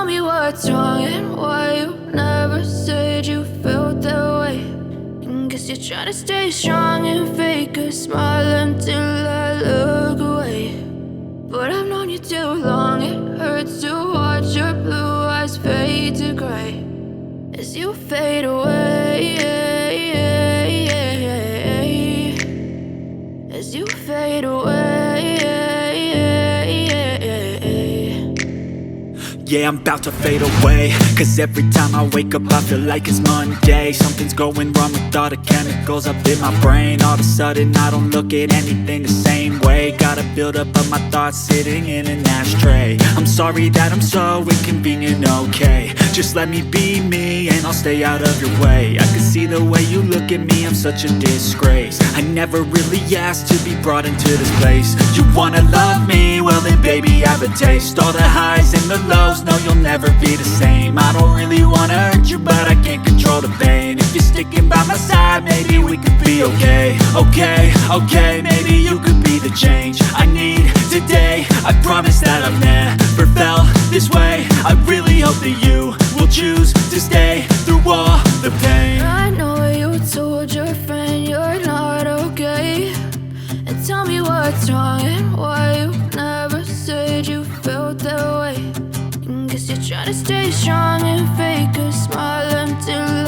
me what's wrong and why you never said you felt that way. And guess you're trying to stay strong and fake a smile until I look away. But I've known you too long, it hurts to watch your blue eyes fade to grey as you fade away, as you fade away. Yeah, I'm about to fade away, cause every time I wake up I feel like it's Monday. Something's going wrong with all the chemicals up in my brain. All of a sudden I don't look at anything the same way. Got a build up of my thoughts sitting in an ashtray. I'm sorry that I'm so inconvenient, okay. Just let me be me and I'll stay out of your way. I can see the way you look at me, I'm such a disgrace. I never really asked to be brought into this place. You wanna love me? Well then baby have a taste. All the highs and the lows, no, you'll never be the same. I don't really wanna hurt you, but I can't control the pain. If you're sticking by my side, maybe we could be okay. Okay, maybe you could be the change I need today. I promise that I've never felt this way. I really hope that you will choose to stay through all the pain. I know you told your friend you're not okay, and tell me what's wrong and why you never said you felt that way. Guess you're trying to stay strong and fake a smile until